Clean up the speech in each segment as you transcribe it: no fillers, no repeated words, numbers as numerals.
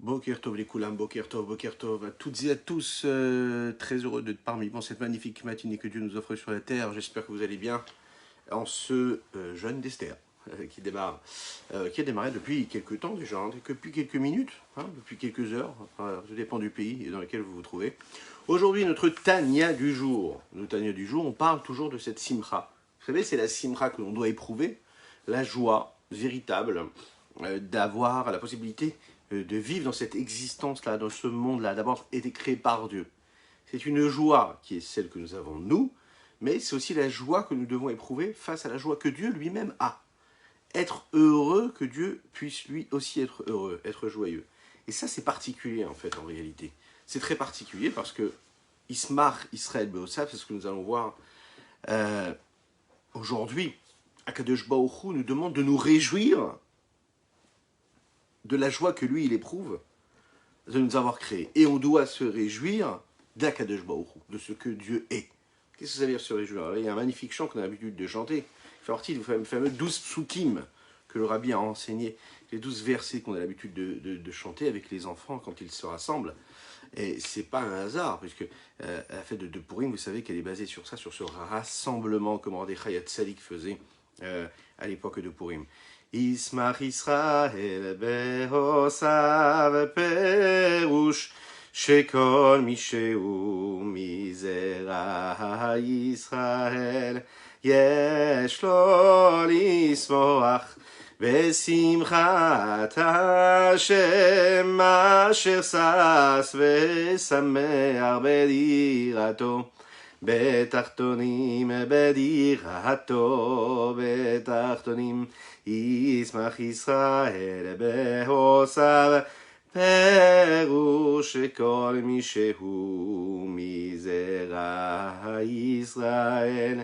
Boker Tov les Koulam, Boker Tov à toutes et à tous. Très heureux d'être parmi vous cette magnifique matinée que Dieu nous offre sur la terre. J'espère que vous allez bien en ce jeûne d'Esther qui a démarré depuis quelques temps déjà, depuis quelques minutes, depuis quelques heures, ça dépend du pays dans lequel vous vous trouvez. Aujourd'hui, notre Tanya du jour. Notre Tanya du jour, on parle toujours de cette simcha. Vous savez, c'est la simcha que l'on doit éprouver, la joie véritable d'avoir la possibilité de vivre dans cette existence-là, dans ce monde-là, d'avoir été créé par Dieu. C'est une joie qui est celle que nous avons nous, mais c'est aussi la joie que nous devons éprouver face à la joie que Dieu lui-même a. Être heureux, que Dieu puisse lui aussi être heureux, être joyeux. Et ça, c'est particulier en fait, en réalité. C'est très particulier parce que Ismar Israël Beosav, c'est ce que nous allons voir aujourd'hui. Akadosh Baruch Hu nous demande de nous réjouir de la joie que lui, il éprouve de nous avoir créés. Et on doit se réjouir d'Akadosh Baruch Hu, de ce que Dieu est. Qu'est-ce que ça veut dire se réjouir? Alors, il y a un magnifique chant qu'on a l'habitude de chanter, qui fait partie du fameux 12 psukim que le rabbi a enseigné, les 12 versets qu'on a l'habitude de chanter avec les enfants quand ils se rassemblent. Et c'est pas un hasard, puisque la fête de Purim, vous savez qu'elle est basée sur ça, sur ce rassemblement que Mordechai Hatzadik faisait à l'époque de Purim. Ismach Israël behosav perush shekol misheu mizera Israël yesh lo lismoach besimchat Hashem asher sas vesameach bedirato בתחתונים בדירתו בתחתונים ישמח ישראל בהוסיו פירוש כל מי שהוא מזרע ישראל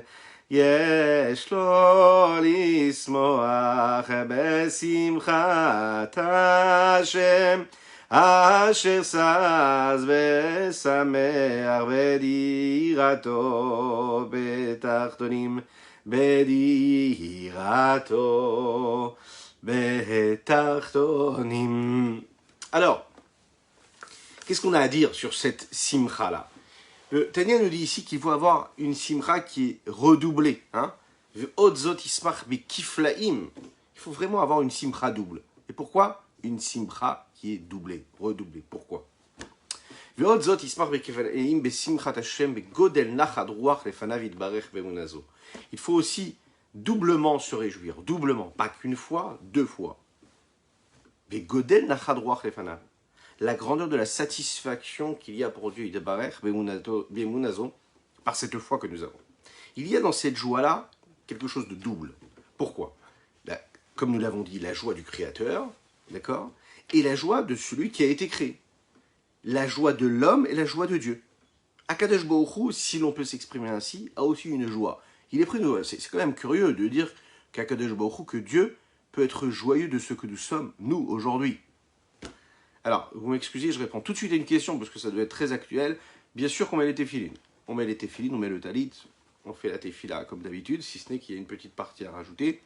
יש לו לשמוח בשמחת השם אשר שש ושמח בדירתו בתחתונים בדירתו בתחתונים. Alors, qu'est-ce qu'on a à dire sur cette simcha là? Le Tanya nous dit ici qu'il faut avoir une simcha qui est redoublée. Il faut vraiment avoir une simcha double. Et pourquoi une simcha qui est doublée, redoublée? Pourquoi? Il faut aussi doublement se réjouir, doublement, pas qu'une fois, deux fois. La grandeur de la satisfaction qu'il y a pour Dieu, par cette foi que nous avons. Il y a dans cette joie-là quelque chose de double. Pourquoi? Comme nous l'avons dit, la joie du Créateur, d'accord, et la joie de celui qui a été créé. La joie de l'homme et la joie de Dieu. Akadosh Baruch Hu, si l'on peut s'exprimer ainsi, a aussi une joie. Il est près de nous. C'est quand même curieux de dire qu'Akadosh Baruch Hu, que Dieu peut être joyeux de ce que nous sommes, nous, aujourd'hui. Alors, vous m'excusez, je réponds tout de suite à une question, parce que ça doit être très actuel. Bien sûr qu'on met les téphilines. On met les téphilines, on met le talit, on fait la téphila comme d'habitude, si ce n'est qu'il y a une petite partie à rajouter.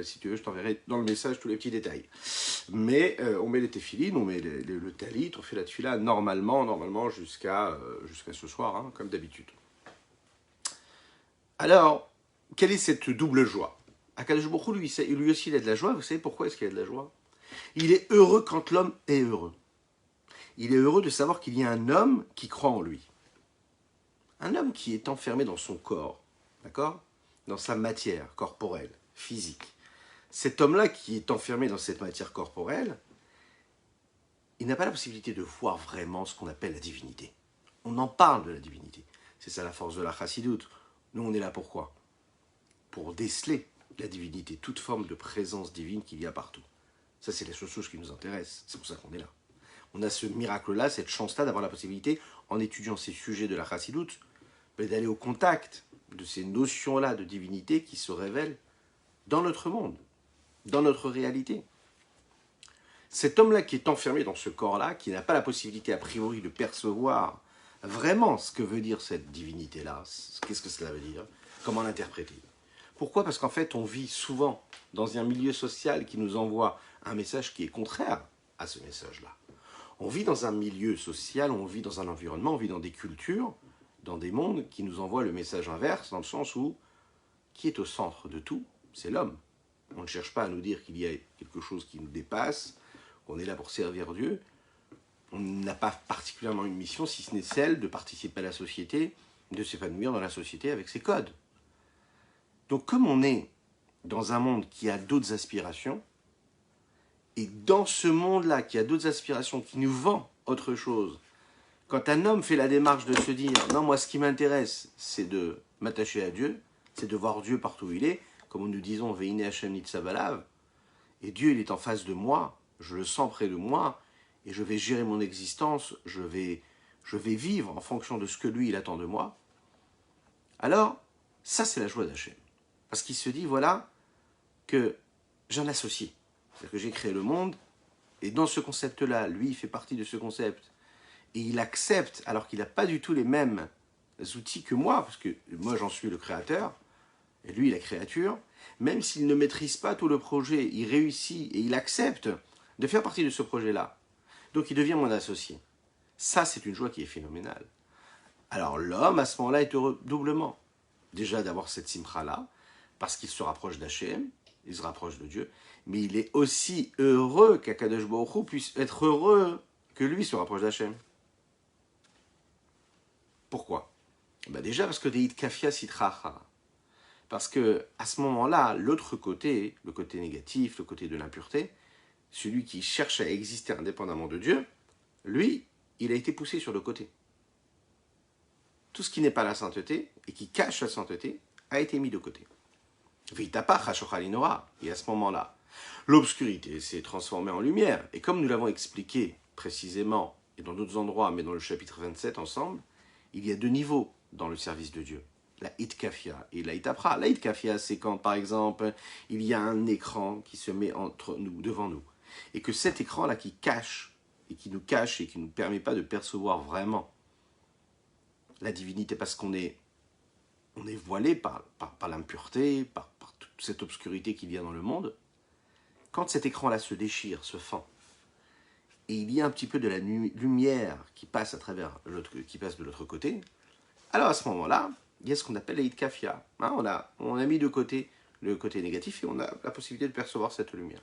Si tu veux, je t'enverrai dans le message tous les petits détails. Mais on met les téphilines, on met le talit, on fait la tefila normalement jusqu'à ce soir, comme d'habitude. Alors, quelle est cette double joie? Akadosh Baruch Hu, lui aussi, il a de la joie. Vous savez pourquoi est-ce qu'il a de la joie? Il est heureux quand l'homme est heureux. Il est heureux de savoir qu'il y a un homme qui croit en lui. Un homme qui est enfermé dans son corps, d'accord? Dans sa matière corporelle, physique. Cet homme-là qui est enfermé dans cette matière corporelle, il n'a pas la possibilité de voir vraiment ce qu'on appelle la divinité. On en parle de la divinité. C'est ça la force de la chassidoute. Nous, on est là pour quoi? Pour déceler la divinité, toute forme de présence divine qu'il y a partout. Ça, c'est la seule chose qui nous intéresse. C'est pour ça qu'on est là. On a ce miracle-là, cette chance-là d'avoir la possibilité, en étudiant ces sujets de la chassidoute, d'aller au contact de ces notions-là de divinité qui se révèlent dans notre monde, dans notre réalité. Cet homme-là qui est enfermé dans ce corps-là, qui n'a pas la possibilité a priori de percevoir vraiment ce que veut dire cette divinité-là, qu'est-ce que cela veut dire, comment l'interpréter. Pourquoi? Parce qu'en fait, on vit souvent dans un milieu social qui nous envoie un message qui est contraire à ce message-là. On vit dans un milieu social, on vit dans un environnement, on vit dans des cultures, dans des mondes qui nous envoient le message inverse, dans le sens où qui est au centre de tout, c'est l'homme. On ne cherche pas à nous dire qu'il y a quelque chose qui nous dépasse, qu'on est là pour servir Dieu. On n'a pas particulièrement une mission, si ce n'est celle de participer à la société, de s'épanouir dans la société avec ses codes. Donc comme on est dans un monde qui a d'autres aspirations, et dans ce monde-là qui a d'autres aspirations, qui nous vend autre chose, quand un homme fait la démarche de se dire « Non, moi ce qui m'intéresse, c'est de m'attacher à Dieu, c'est de voir Dieu partout où il est », comme nous disons « Veine Hashem nitzavalav », et Dieu il est en face de moi, je le sens près de moi, et je vais gérer mon existence, je vais vivre en fonction de ce que lui il attend de moi, alors ça c'est la joie d'Hachem. Parce qu'il se dit, voilà, que j'en associe. C'est-à-dire que j'ai créé le monde, et dans ce concept-là, lui, il fait partie de ce concept. Et il accepte, alors qu'il n'a pas du tout les mêmes outils que moi, parce que moi, j'en suis le créateur, et lui, la créature, même s'il ne maîtrise pas tout le projet, il réussit et il accepte de faire partie de ce projet-là. Donc, il devient mon associé. Ça, c'est une joie qui est phénoménale. Alors, l'homme, à ce moment-là, est heureux doublement. Déjà, d'avoir cette simcha-là, parce qu'il se rapproche d'Hachem, il se rapproche de Dieu, mais il est aussi heureux qu'Akadosh Baruch Hu puisse être heureux que lui se rapproche d'Hachem. Pourquoi? Déjà parce que Deit Kafia Sitracha. Parce que à ce moment-là, l'autre côté, le côté négatif, le côté de l'impureté, celui qui cherche à exister indépendamment de Dieu, lui, il a été poussé sur le côté. Tout ce qui n'est pas la sainteté et qui cache la sainteté a été mis de côté. Et à ce moment-là, l'obscurité s'est transformée en lumière. Et comme nous l'avons expliqué précisément, et dans d'autres endroits, mais dans le chapitre 27 ensemble, il y a deux niveaux dans le service de Dieu. La Hitkafia et la Hitapra. La Hitkafia, c'est quand, par exemple, il y a un écran qui se met entre nous, devant nous. Et que cet écran-là qui cache, et qui ne nous permet pas de percevoir vraiment la divinité, parce qu'on est voilé par l'impureté, par toute cette obscurité qu'il y a dans le monde. Quand cet écran-là se déchire, se fend, et il y a un petit peu de la lumière qui passe de l'autre côté, alors à ce moment-là, il y a ce qu'on appelle la Hitkafia. On a mis de côté le côté négatif et on a la possibilité de percevoir cette lumière.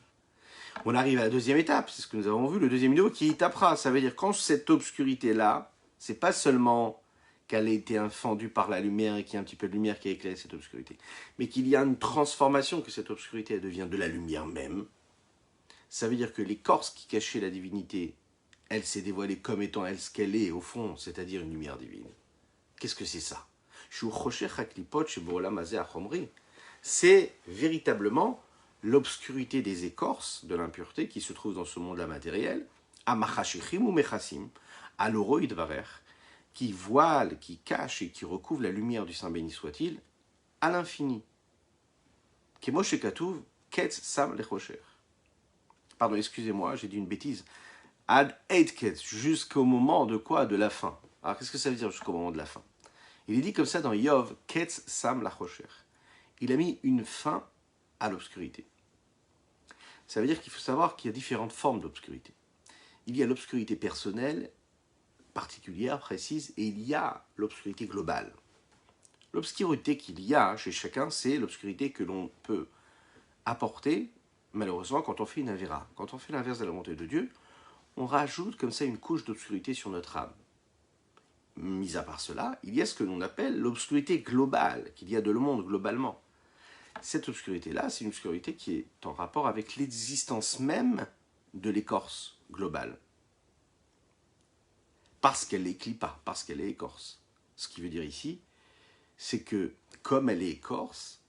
On arrive à la deuxième étape, c'est ce que nous avons vu, le deuxième niveau qui est Hitapra. Ça veut dire quand cette obscurité-là, c'est pas seulement qu'elle a été infendue par la lumière et qu'il y a un petit peu de lumière qui a éclairé cette obscurité, mais qu'il y a une transformation, que cette obscurité elle devient de la lumière même. Ça veut dire que l'écorce qui cachait la divinité, elle s'est dévoilée comme étant elle ce qu'elle est au fond, c'est-à-dire une lumière divine. Qu'est-ce que c'est ça? C'est véritablement l'obscurité des écorces de l'impureté qui se trouve dans ce monde-là matériel, qui voile, qui cache et qui recouvre la lumière du Saint béni soit-il à l'infini. Pardon, excusez-moi, j'ai dit une bêtise. Ad eitket, jusqu'au moment de quoi? De la fin. Alors qu'est-ce que ça veut dire jusqu'au moment de la fin? Il est dit comme ça dans Yov, Ketz Sam Lachocher. Il a mis une fin à l'obscurité. Ça veut dire qu'il faut savoir qu'il y a différentes formes d'obscurité. Il y a l'obscurité personnelle, particulière, précise, et il y a l'obscurité globale. L'obscurité qu'il y a chez chacun, c'est l'obscurité que l'on peut apporter, malheureusement, quand on fait une avéra. Quand on fait l'inverse de la volonté de Dieu, on rajoute comme ça une couche d'obscurité sur notre âme. Mis à part cela, il y a ce que l'on appelle l'obscurité globale, qu'il y a de le monde globalement. Cette obscurité-là, c'est une obscurité qui est en rapport avec l'existence même de l'écorce globale. Parce qu'elle est clipa, parce qu'elle est écorce. Ce qui veut dire ici, c'est que comme elle est écorce,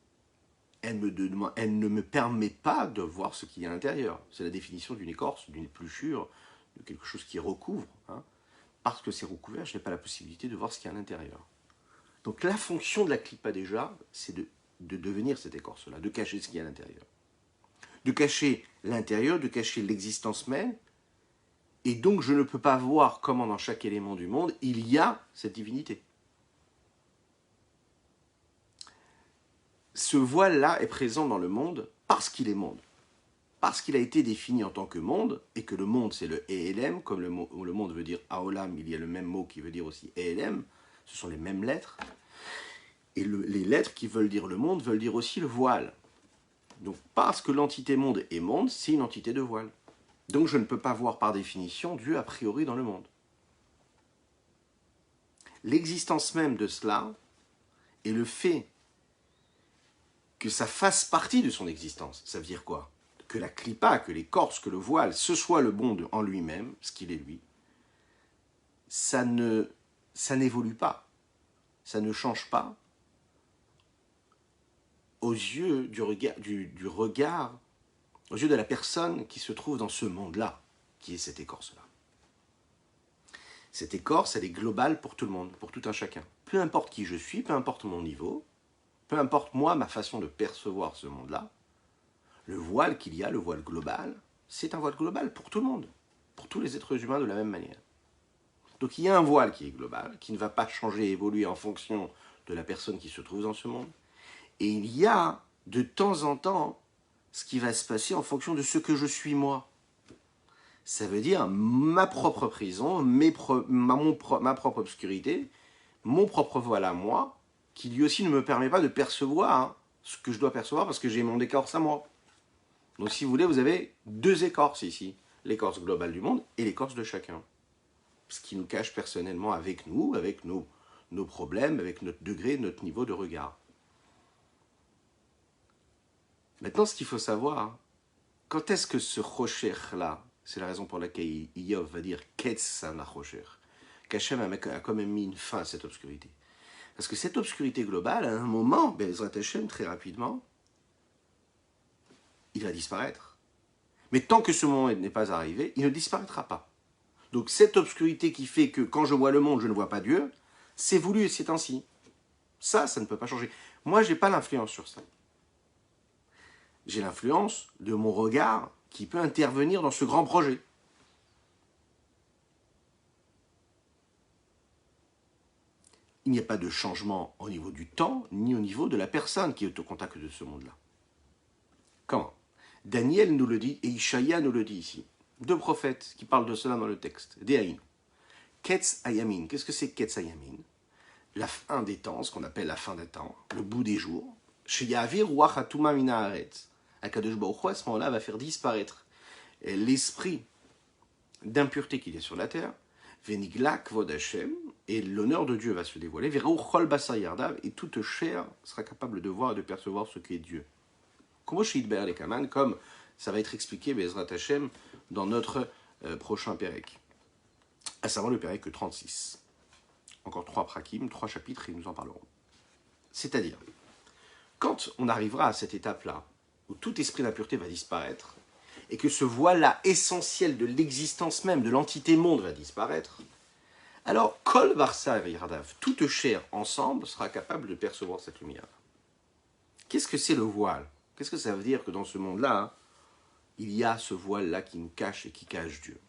elle ne me permet pas de voir ce qu'il y a à l'intérieur. C'est la définition d'une écorce, d'une épluchure, de quelque chose qui recouvre. Parce que c'est recouvert, je n'ai pas la possibilité de voir ce qu'il y a à l'intérieur. Donc la fonction de la clipa déjà, c'est de devenir cette écorce-là, de cacher ce qu'il y a à l'intérieur. De cacher l'intérieur, de cacher l'existence même, et donc je ne peux pas voir comment dans chaque élément du monde, il y a cette divinité. Ce voile-là est présent dans le monde parce qu'il est monde. parce qu'il a été défini en tant que monde, et que le monde c'est le ELM, comme le monde veut dire Aolam, il y a le même mot qui veut dire aussi ELM, ce sont les mêmes lettres, et les lettres qui veulent dire le monde veulent dire aussi le voile. Donc parce que l'entité monde est monde, c'est une entité de voile. Donc je ne peux pas voir par définition Dieu a priori dans le monde. L'existence même de cela et le fait que ça fasse partie de son existence, ça veut dire quoi? Que la clipa, que l'écorce, que le voile, ce soit le monde en lui-même, ce qu'il est lui, ça n'évolue pas, ça ne change pas aux yeux du regard, aux yeux de la personne qui se trouve dans ce monde-là, qui est cette écorce-là. Cette écorce, elle est globale pour tout le monde, pour tout un chacun. Peu importe qui je suis, peu importe mon niveau, peu importe moi, ma façon de percevoir ce monde-là, le voile qu'il y a, le voile global, c'est un voile global pour tout le monde, pour tous les êtres humains de la même manière. Donc il y a un voile qui est global, qui ne va pas changer, évoluer en fonction de la personne qui se trouve dans ce monde. Et il y a de temps en temps ce qui va se passer en fonction de ce que je suis moi. Ça veut dire ma propre prison, ma propre obscurité, mon propre voile à moi, qui lui aussi ne me permet pas de percevoir ce que je dois percevoir parce que j'ai mon écorce à moi. Donc si vous voulez, vous avez deux écorces ici. L'écorce globale du monde et l'écorce de chacun. Ce qui nous cache personnellement avec nous, avec nos problèmes, avec notre degré, notre niveau de regard. Maintenant, ce qu'il faut savoir, quand est-ce que ce rocher-là, c'est la raison pour laquelle Iyov va dire Ketz Sana Rocher, qu'Hachem a quand même mis une fin à cette obscurité. Parce que cette obscurité globale, à un moment, Bezrat Hachem, très rapidement, il va disparaître. Mais tant que ce moment n'est pas arrivé, il ne disparaîtra pas. Donc cette obscurité qui fait que quand je vois le monde, je ne vois pas Dieu, c'est voulu et c'est ainsi. Ça ne peut pas changer. Moi, je n'ai pas l'influence sur ça. J'ai l'influence de mon regard qui peut intervenir dans ce grand projet. Il n'y a pas de changement au niveau du temps, ni au niveau de la personne qui est au contact de ce monde-là. Comment? Daniel nous le dit et Ishaïa nous le dit ici. Deux prophètes qui parlent de cela dans le texte. Dehaïn. Ketz Ayamin. Qu'est-ce que c'est Ketz Ayamin? La fin des temps, ce qu'on appelle la fin des temps, le bout des jours. Chez Yavir Ruach Hatuma Mina Haaretz. Akadosh Baruch Hu, à ce moment-là, va faire disparaître l'esprit d'impureté qu'il y a sur la terre. Venigla Kvod Hashem, et l'honneur de Dieu va se dévoiler. Verou Chol Basar Yardav, et toute chair sera capable de voir et de percevoir ce qu'est Dieu. Comme ça va être expliqué Bezrat Hashem dans notre prochain Pérec, à savoir le Pérec 36. Encore 3 prakim, 3 chapitres, et nous en parlerons. C'est-à-dire, quand on arrivera à cette étape-là, où tout esprit d'impureté va disparaître, et que ce voile-là essentiel de l'existence même, de l'entité monde va disparaître, alors Kol Barsa Yardav, toute chair ensemble sera capable de percevoir cette lumière. Qu'est-ce que c'est le voile? Qu'est-ce que ça veut dire que dans ce monde-là, il y a ce voile-là qui nous cache et qui cache Dieu?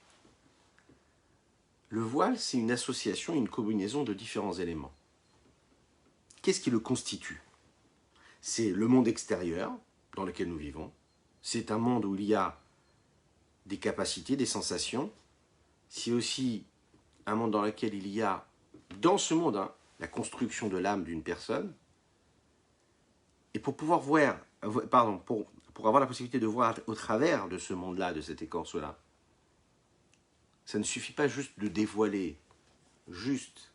Le voile, c'est une association, une combinaison de différents éléments. Qu'est-ce qui le constitue? C'est le monde extérieur dans lequel nous vivons. C'est un monde où il y a des capacités, des sensations. C'est aussi un monde dans lequel il y a, dans ce monde, la construction de l'âme d'une personne. Et pour pouvoir voir, pour avoir la possibilité de voir au travers de ce monde-là, de cette écorce-là, ça ne suffit pas juste de dévoiler juste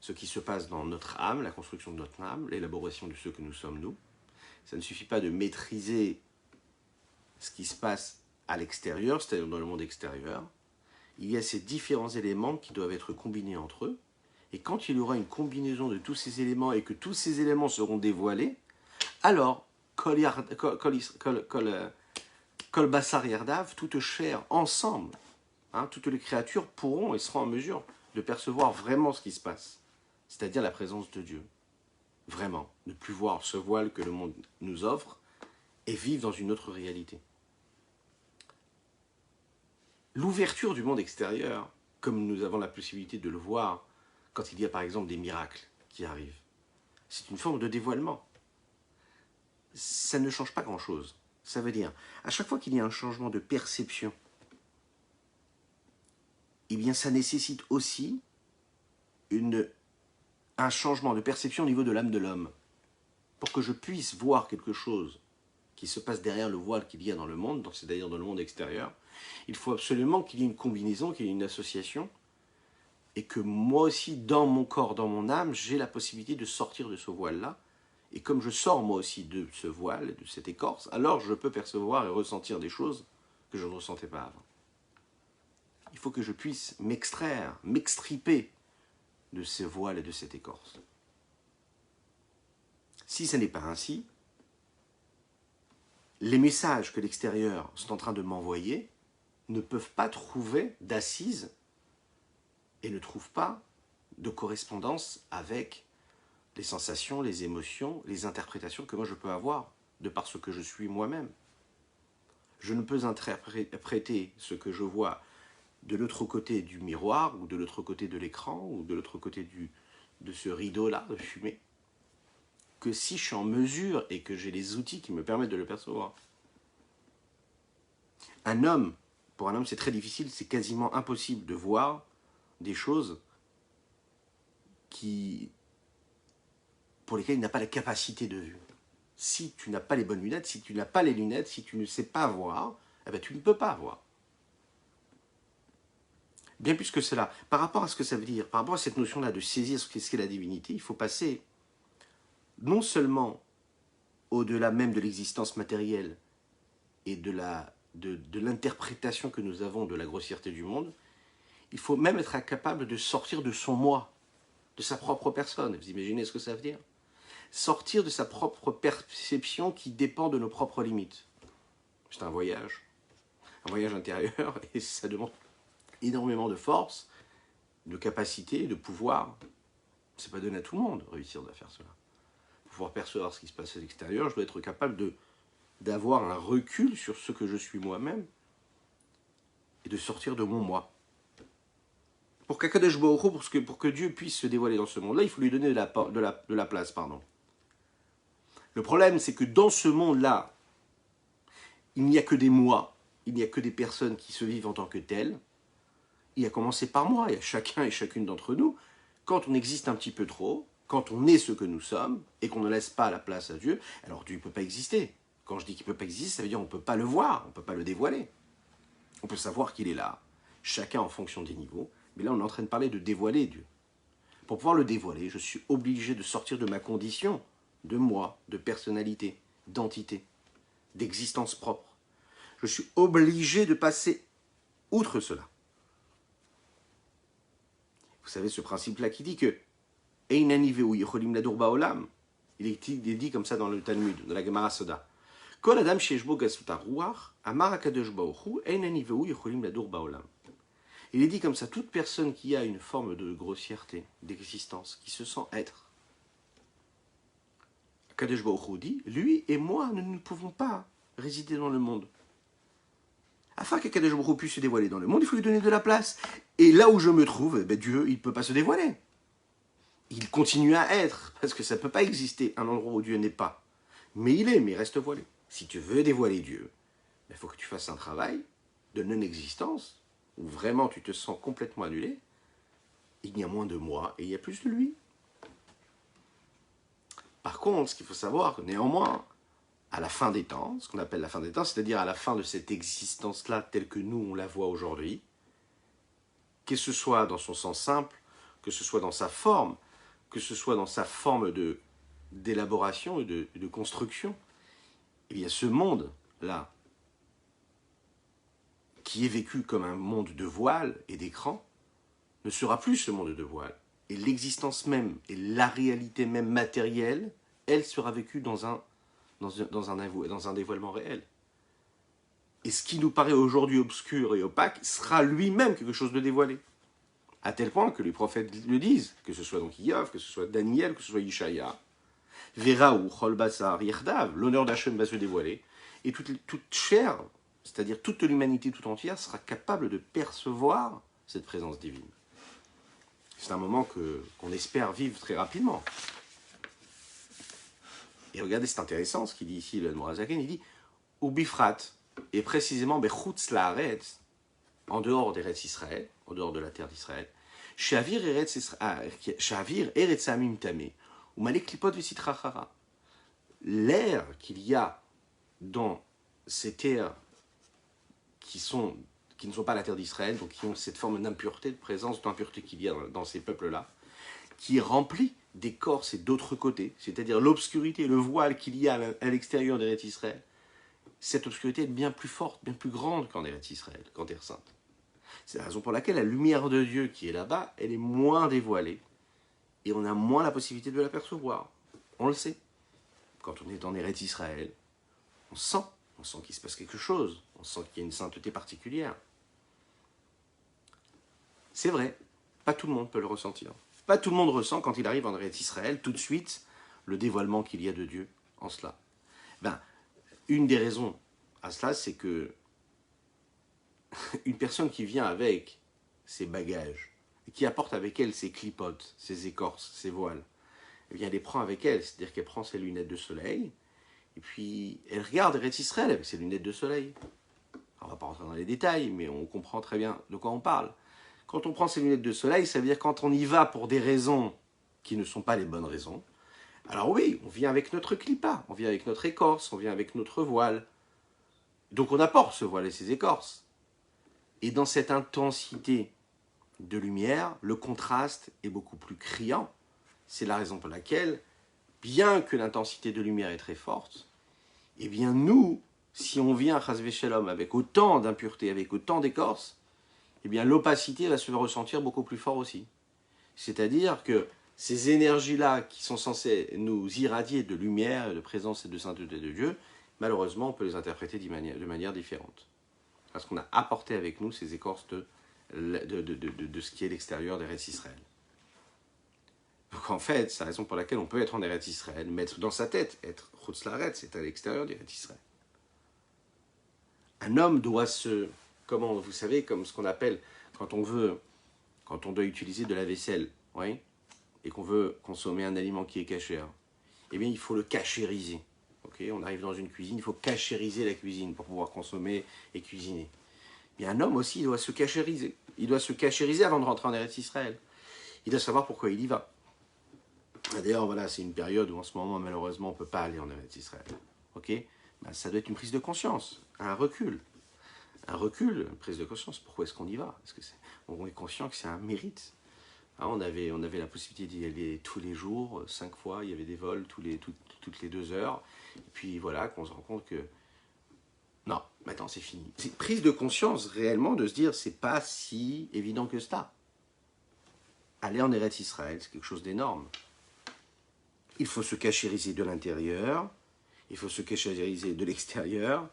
ce qui se passe dans notre âme, la construction de notre âme, l'élaboration de ce que nous sommes nous. Ça ne suffit pas de maîtriser ce qui se passe à l'extérieur, c'est-à-dire dans le monde extérieur. Il y a ces différents éléments qui doivent être combinés entre eux. Et quand il y aura une combinaison de tous ces éléments et que tous ces éléments seront dévoilés, alors, Kol Basar Yardav, toute chair ensemble, toutes les créatures pourront et seront en mesure de percevoir vraiment ce qui se passe, c'est-à-dire la présence de Dieu. Vraiment, ne plus voir ce voile que le monde nous offre et vivre dans une autre réalité. L'ouverture du monde extérieur, comme nous avons la possibilité de le voir quand il y a par exemple des miracles qui arrivent, c'est une forme de dévoilement. Ça ne change pas grand-chose. Ça veut dire, à chaque fois qu'il y a un changement de perception, eh bien ça nécessite aussi un changement de perception au niveau de l'âme de l'homme. Pour que je puisse voir quelque chose qui se passe derrière le voile qu'il y a dans le monde, c'est-à-dire dans le monde extérieur, il faut absolument qu'il y ait une combinaison, qu'il y ait une association, et que moi aussi, dans mon corps, dans mon âme, j'ai la possibilité de sortir de ce voile-là. Et comme je sors moi aussi de ce voile, de cette écorce, alors je peux percevoir et ressentir des choses que je ne ressentais pas avant. Il faut que je puisse m'extraire, m'extriper de ce voile et de cette écorce. Si ce n'est pas ainsi, les messages que l'extérieur sont en train de m'envoyer ne peuvent pas trouver d'assise et ne trouvent pas de correspondance avec les sensations, les émotions, les interprétations que moi je peux avoir de par ce que je suis moi-même. Je ne peux interpréter ce que je vois de l'autre côté du miroir ou de l'autre côté de l'écran ou de l'autre côté de ce rideau-là de fumée que si je suis en mesure et que j'ai les outils qui me permettent de le percevoir. Pour un homme c'est très difficile, c'est quasiment impossible de voir des choses pour lesquelles il n'a pas la capacité de vue. Si tu n'as pas les bonnes lunettes, si tu n'as pas les lunettes, si tu ne sais pas voir, eh bien tu ne peux pas voir. Bien plus que cela, par rapport à ce que ça veut dire, par rapport à cette notion-là de saisir ce qu'est la divinité, il faut passer non seulement au-delà même de l'existence matérielle et de l'interprétation que nous avons de la grossièreté du monde, il faut même être capable de sortir de son moi, de sa propre personne. Vous imaginez ce que ça veut dire? Sortir de sa propre perception qui dépend de nos propres limites. C'est un voyage intérieur, et ça demande énormément de force, de capacité, de pouvoir. C'est pas donné à tout le monde de réussir à faire cela. Pour pouvoir percevoir ce qui se passe à l'extérieur, je dois être capable d'avoir un recul sur ce que je suis moi-même et de sortir de mon moi. Pour qu'Akadosh Baruch Hu, pour que Dieu puisse se dévoiler dans ce monde-là, il faut lui donner de la place. Le problème, c'est que dans ce monde-là, il n'y a que des moi, il n'y a que des personnes qui se vivent en tant que telles. Il a commencé par moi, il y a chacun et chacune d'entre nous. Quand on existe un petit peu trop, quand on est ce que nous sommes, et qu'on ne laisse pas la place à Dieu, alors Dieu ne peut pas exister. Quand je dis qu'il ne peut pas exister, ça veut dire qu'on ne peut pas le voir, on ne peut pas le dévoiler. On peut savoir qu'il est là, chacun en fonction des niveaux, mais là on est en train de parler de dévoiler Dieu. Pour pouvoir le dévoiler, je suis obligé de sortir de ma condition, de moi, de personnalité, d'entité, d'existence propre. Je suis obligé de passer outre cela. Vous savez ce principe-là qui dit que il est dit comme ça dans le Talmud, dans la Gemara Soda. Kol adam sheshbo gasut haruach, amar hakadosh baruch hu, ein ani veu yicholim ladur baolam. Il est dit comme ça, toute personne qui a une forme de grossièreté, d'existence, qui se sent être. Hakadosh baruch hu dit, lui et moi, nous ne pouvons pas résider dans le monde. Afin qu'Akadosh baruch hu puisse se dévoiler dans le monde, il faut lui donner de la place. Et là où je me trouve, Dieu, il ne peut pas se dévoiler. Il continue à être, parce que ça ne peut pas exister un endroit où Dieu n'est pas. Mais il est, mais il reste voilé. Si tu veux dévoiler Dieu, il faut que tu fasses un travail de non-existence, où vraiment tu te sens complètement annulé, il y a moins de moi et il y a plus de lui. Par contre, ce qu'il faut savoir, néanmoins, à la fin des temps, ce qu'on appelle la fin des temps, c'est-à-dire à la fin de cette existence-là telle que nous, on la voit aujourd'hui, que ce soit dans son sens simple, que ce soit dans sa forme, que ce soit dans sa forme d'élaboration et de construction, il y a ce monde-là qui est vécu comme un monde de voile et d'écran, ne sera plus ce monde de voile. Et l'existence même et la réalité même matérielle, elle sera vécue dans un dévoilement réel. Et ce qui nous paraît aujourd'hui obscur et opaque sera lui-même quelque chose de dévoilé. À tel point que les prophètes le disent, que ce soit donc Iyov, que ce soit Daniel, que ce soit Ishaïa, Veraou, Cholbasar, Yerdav, l'honneur d'Hachem va se dévoiler, et toute chair, c'est-à-dire toute l'humanité tout entière, sera capable de percevoir cette présence divine. C'est un moment qu'on espère vivre très rapidement. Et regardez, c'est intéressant ce qu'il dit ici, le Morazaken, il dit ou Bifrat, et précisément Bechutz Laaretz, en dehors d'Eretz Israël, en dehors de la terre d'Israël, Shavir Eretz Amim Tameh, ou Malek Klipot Vesitrachara. L'air qu'il y a dans ces terres qui ne sont pas la terre d'Israël, donc qui ont cette forme d'impureté, de présence d'impureté qu'il y a dans ces peuples-là, qui est rempli d'écorce et d'autres côtés, c'est-à-dire l'obscurité, le voile qu'il y a à l'extérieur d'Eretz Israël. Cette obscurité est bien plus forte, bien plus grande qu'en Eretz Israël, qu'en Terre Sainte. C'est la raison pour laquelle la lumière de Dieu qui est là-bas, elle est moins dévoilée, et on a moins la possibilité de l'apercevoir. On le sait. Quand on est en Eretz Israël, on sent qu'il se passe quelque chose, on sent qu'il y a une sainteté particulière. C'est vrai, pas tout le monde peut le ressentir. Pas tout le monde ressent, quand il arrive en Eretz Israël, tout de suite, le dévoilement qu'il y a de Dieu en cela. Une des raisons à cela, c'est que une personne qui vient avec ses bagages, et qui apporte avec elle ses clipotes, ses écorces, ses voiles, eh bien, elle les prend avec elle, c'est-à-dire qu'elle prend ses lunettes de soleil, et puis elle regarde Eretz Israël avec ses lunettes de soleil. On ne va pas rentrer dans les détails, mais on comprend très bien de quoi on parle. Quand on prend ses lunettes de soleil, ça veut dire quand on y va pour des raisons qui ne sont pas les bonnes raisons. Alors oui, on vient avec notre clipa, on vient avec notre écorce, on vient avec notre voile. Donc on apporte ce voile et ces écorces. Et dans cette intensité de lumière, le contraste est beaucoup plus criant. C'est la raison pour laquelle, bien que l'intensité de lumière est très forte, eh bien nous, si on vient à Chasvé Shalom avec autant d'impureté, avec autant d'écorce, eh bien l'opacité va se ressentir beaucoup plus fort aussi. C'est-à-dire que ces énergies-là qui sont censées nous irradier de lumière, de présence et de sainteté de Dieu, malheureusement, on peut les interpréter de manière différente. Parce qu'on a apporté avec nous ces écorces de ce qui est l'extérieur d'Eretz Israël. Donc en fait, c'est la raison pour laquelle on peut être en Eretz Israël, mettre dans sa tête, être Chutz Laaretz, c'est à l'extérieur d'Eretz Israël. Un homme doit vous savez, comme ce qu'on appelle, quand on doit utiliser de la vaisselle, oui, et qu'on veut consommer un aliment qui est cachère, eh bien il faut le cachériser. Okay, on arrive dans une cuisine, il faut cachériser la cuisine pour pouvoir consommer et cuisiner. Et un homme aussi, il doit se cachériser. Il doit se cachériser avant de rentrer en Eretz Israël. Il doit savoir pourquoi il y va. D'ailleurs, voilà, c'est une période où en ce moment, malheureusement, on ne peut pas aller en Eretz Israël. Okay, ça doit être une prise de conscience, un recul. Un recul, une prise de conscience. Pourquoi est-ce qu'on y va? Parce que on est conscient que c'est un mérite. On avait la possibilité d'y aller tous les jours, 5 fois, il y avait des vols toutes les 2 heures. Et puis voilà, qu'on se rend compte que non, maintenant c'est fini. C'est une prise de conscience réellement de se dire c'est pas si évident que ça. Aller en Eretz Israël, c'est quelque chose d'énorme. Il faut se cachériser de l'intérieur, il faut se cachériser de l'extérieur,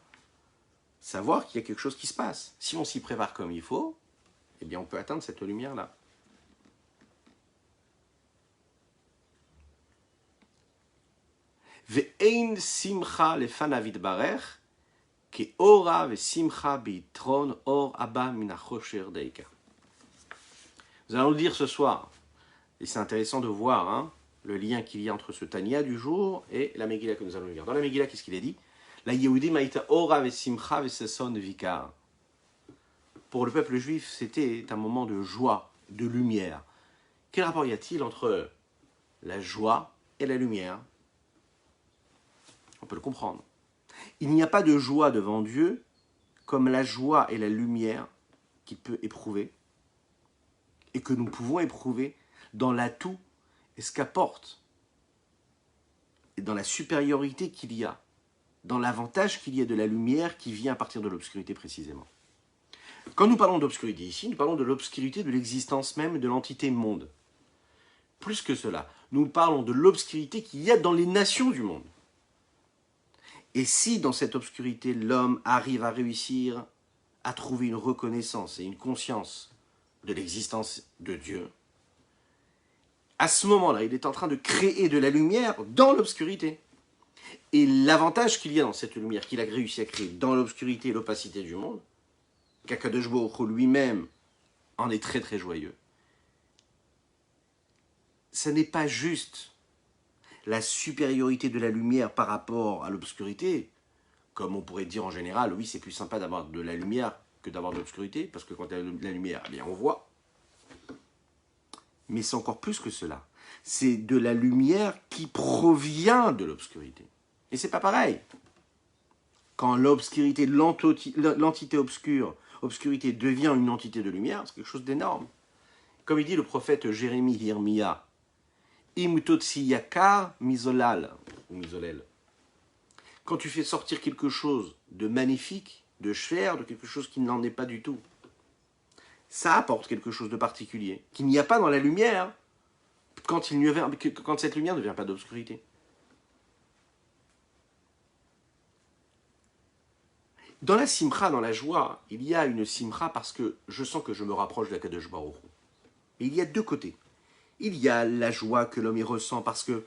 savoir qu'il y a quelque chose qui se passe. Si on s'y prépare comme il faut, eh bien on peut atteindre cette lumière-là. Ve'ein simcha lefanav yitbarech ke'ora ve'simcha beitron or abba min hachosher deika. Nous allons le dire ce soir, et c'est intéressant de voir le lien qu'il y a entre ce Tanya du jour et la Megillah que nous allons lire. Dans la Megillah, qu'est-ce qu'il est dit? La Yehudi maïta ora ve'simcha ve'seson vikar. Pour le peuple juif, c'était un moment de joie, de lumière. Quel rapport y a-t-il entre la joie et la lumière? On peut le comprendre. Il n'y a pas de joie devant Dieu comme la joie et la lumière qu'il peut éprouver et que nous pouvons éprouver dans l'atout et ce qu'apporte et dans la supériorité qu'il y a, dans l'avantage qu'il y a de la lumière qui vient à partir de l'obscurité précisément. Quand nous parlons d'obscurité ici, nous parlons de l'obscurité de l'existence même de l'entité monde. Plus que cela, nous parlons de l'obscurité qu'il y a dans les nations du monde. Et si dans cette obscurité, l'homme arrive à réussir à trouver une reconnaissance et une conscience de l'existence de Dieu, à ce moment-là, il est en train de créer de la lumière dans l'obscurité. Et l'avantage qu'il y a dans cette lumière qu'il a réussi à créer dans l'obscurité et l'opacité du monde, qu'Akadosh Baruch Hu lui-même en est très très joyeux, ce n'est pas juste la supériorité de la lumière par rapport à l'obscurité, Comme on pourrait dire en général, oui, c'est plus sympa d'avoir de la lumière que d'avoir de l'obscurité, parce que quand il y a de la lumière, eh bien on voit. Mais c'est encore plus que cela. C'est de la lumière qui provient de l'obscurité. Et c'est pas pareil. Quand l'obscurité, l'entité obscurité devient une entité de lumière, c'est quelque chose d'énorme. Comme il dit le prophète Jérémie Hirmia, Imutotsi yakar mizolal, ou mizolel. Quand tu fais sortir quelque chose de magnifique, de cher, de quelque chose qui n'en est pas du tout, ça apporte quelque chose de particulier, qu'il n'y a pas dans la lumière, quand cette lumière ne vient pas d'obscurité. Dans la simcha, dans la joie, il y a une simcha parce que je sens que je me rapproche de la Kadosh Baruch Hu. Et il y a deux côtés. Il y a la joie que l'homme y ressent parce que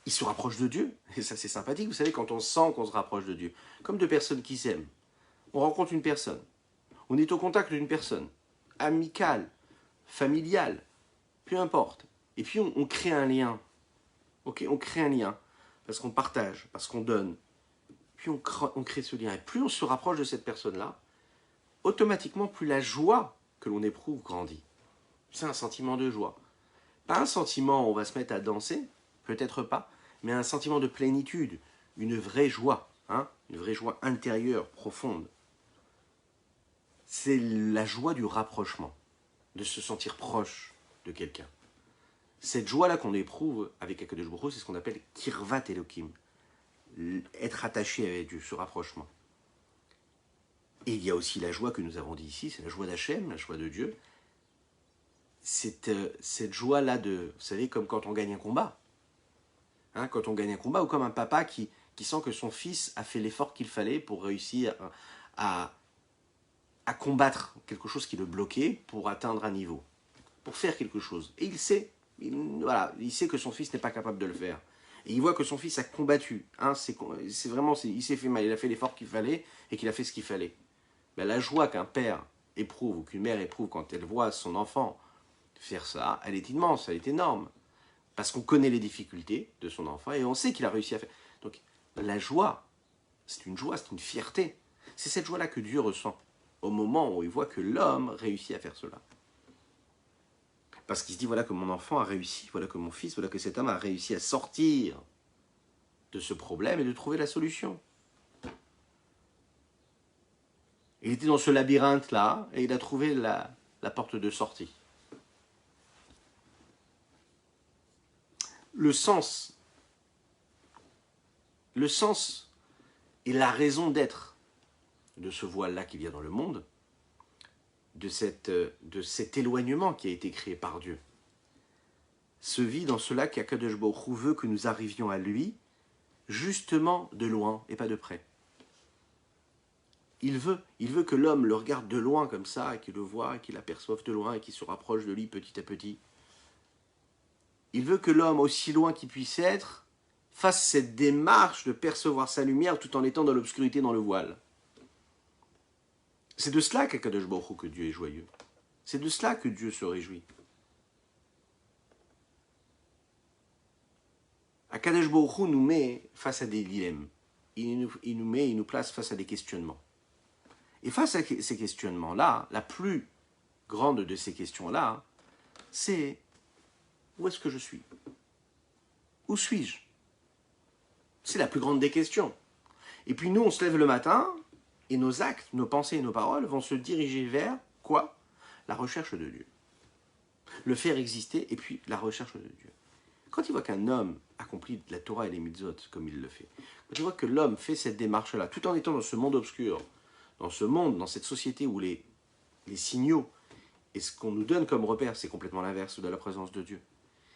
il se rapproche de Dieu. Et ça, c'est sympathique, vous savez, quand on sent qu'on se rapproche de Dieu. Comme deux personnes qui s'aiment. On rencontre une personne. On est au contact d'une personne. Amicale, familiale, peu importe. Et puis on crée un lien. Ok, on crée un lien. Parce qu'on partage, parce qu'on donne. Puis on crée ce lien. Et plus on se rapproche de cette personne-là, automatiquement, plus la joie que l'on éprouve grandit. C'est un sentiment de joie. Pas un sentiment où on va se mettre à danser, peut-être pas, mais un sentiment de plénitude, une vraie joie, une vraie joie intérieure, profonde. C'est la joie du rapprochement, de se sentir proche de quelqu'un. Cette joie-là qu'on éprouve avec Akadosh Baruch Hu, c'est ce qu'on appelle Kirvat Elokim, être attaché avec Dieu, ce rapprochement. Et il y a aussi la joie que nous avons dit ici, c'est la joie d'Hachem, la joie de Dieu. Cette joie-là de, vous savez, comme quand on gagne un combat. Quand on gagne un combat, ou comme un papa qui sent que son fils a fait l'effort qu'il fallait pour réussir à combattre quelque chose qui le bloquait pour atteindre un niveau, pour faire quelque chose. Et il sait que son fils n'est pas capable de le faire. Et il voit que son fils a combattu. C'est vraiment, il s'est fait mal, il a fait l'effort qu'il fallait et qu'il a fait ce qu'il fallait. Ben, la joie qu'un père éprouve ou qu'une mère éprouve quand elle voit son enfant faire ça, elle est immense, elle est énorme. Parce qu'on connaît les difficultés de son enfant et on sait qu'il a réussi à faire. Donc la joie, c'est une joie, c'est une fierté. C'est cette joie-là que Dieu ressent au moment où il voit que l'homme réussit à faire cela. Parce qu'il se dit, voilà que mon enfant a réussi, voilà que mon fils, voilà que cet homme a réussi à sortir de ce problème et de trouver la solution. Il était dans ce labyrinthe-là et il a trouvé la porte de sortie. Le sens et la raison d'être de ce voile-là qu'il y a dans le monde, de cet éloignement qui a été créé par Dieu, se vit dans cela qu'Akadosh Baruch Hu veut que nous arrivions à lui, justement de loin et pas de près. Il veut que l'homme le regarde de loin comme ça, et qu'il le voit, et qu'il l'aperçoive de loin, et qu'il se rapproche de lui petit à petit. Il veut que l'homme, aussi loin qu'il puisse être, fasse cette démarche de percevoir sa lumière tout en étant dans l'obscurité, dans le voile. C'est de cela qu'Akadosh Baruch Hu, que Dieu est joyeux. C'est de cela que Dieu se réjouit. Akadosh Baruch Hu nous met face à des dilemmes. Il nous place face à des questionnements. Et face à ces questionnements-là, la plus grande de ces questions-là, c'est où est-ce que je suis? Où suis-je? C'est la plus grande des questions. Et puis nous, on se lève le matin, et nos actes, nos pensées et nos paroles vont se diriger vers quoi? La recherche de Dieu. Le faire exister, et puis la recherche de Dieu. Quand il voit qu'un homme accomplit la Torah et les mitzvot comme il le fait, quand il voit que l'homme fait cette démarche-là, tout en étant dans ce monde obscur, dans ce monde, dans cette société où les signaux et ce qu'on nous donne comme repère, c'est complètement l'inverse de la présence de Dieu,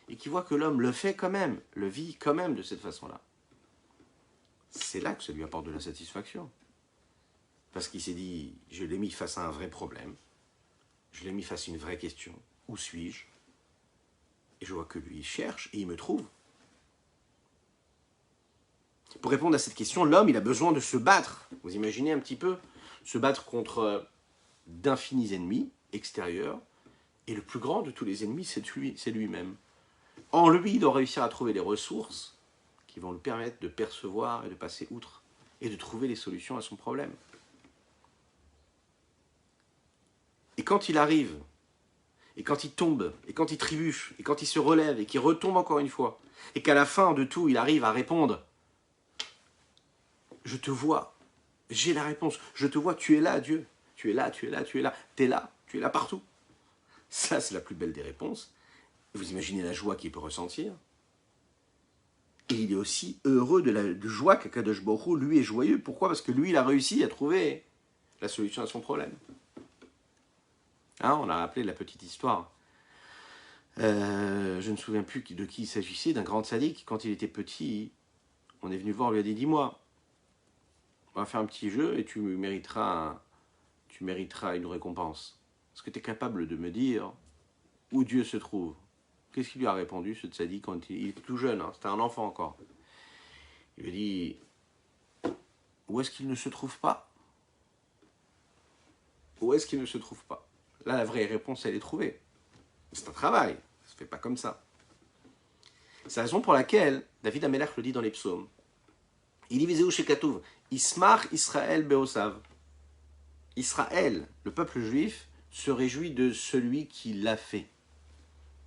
et qui voit que l'homme le fait quand même, le vit quand même de cette façon-là, c'est là que ça lui apporte de la satisfaction. Parce qu'il s'est dit, je l'ai mis face à un vrai problème, je l'ai mis face à une vraie question, où suis-je? Et je vois que lui, il cherche et il me trouve. Pour répondre à cette question, l'homme, il a besoin de se battre. Vous imaginez un petit peu, se battre contre d'infinis ennemis extérieurs, et le plus grand de tous les ennemis, c'est lui-même. En lui, il doit réussir à trouver les ressources qui vont lui permettre de percevoir et de passer outre et de trouver les solutions à son problème. Et quand il arrive, et quand il tombe, et quand il trébuche, et quand il se relève, et qu'il retombe encore une fois, et qu'à la fin de tout, il arrive à répondre « Je te vois, j'ai la réponse, je te vois, tu es là, Dieu, tu es là, tu es là, tu es là, tu es là partout. » Ça, c'est la plus belle des réponses. Vous imaginez la joie qu'il peut ressentir. Et il est aussi heureux de la joie qu'Akadosh Baruch Hu, lui, est joyeux. Pourquoi? Parce que lui, il a réussi à trouver la solution à son problème. Hein, on a rappelé la petite histoire. Je ne me souviens plus de qui il s'agissait, d'un grand sadique. Quand il était petit, on est venu voir, on lui a dit, dis-moi, on va faire un petit jeu et tu mériteras une récompense. Est-ce que tu es capable de me dire où Dieu se trouve? Qu'est-ce qu'il lui a répondu, ce sadique, quand il était tout jeune, hein, c'était un enfant encore. Il lui a dit, où est-ce qu'il ne se trouve pas? Où est-ce qu'il ne se trouve pas? Là, la vraie réponse, elle est trouvée. C'est un travail, ça ne se fait pas comme ça. C'est la raison pour laquelle David Amelech le dit dans les psaumes. Il dit Vézéou Shekatouv, Ismar Israël Beosav. Israël, le peuple juif, se réjouit de celui qui l'a fait.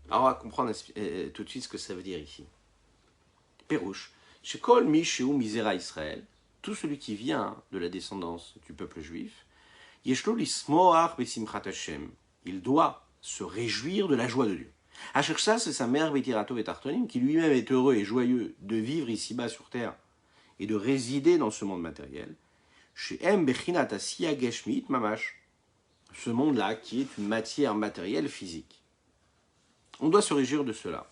Alors on va comprendre tout de suite ce que ça veut dire ici. Pérouche, Shekol Mishéou Misera Israël, tout celui qui vient de la descendance du peuple juif, Yeshlo Lismoach Besimchat Hashem, il doit se réjouir de la joie de Dieu. Achercha, c'est sa mère Vetirato Vetartonim, qui lui-même est heureux et joyeux de vivre ici-bas sur terre et de résider dans ce monde matériel. Chez M. Bechinat Asiya Geshmit Mamash, ce monde-là qui est une matière matérielle physique. On doit se réjouir de cela.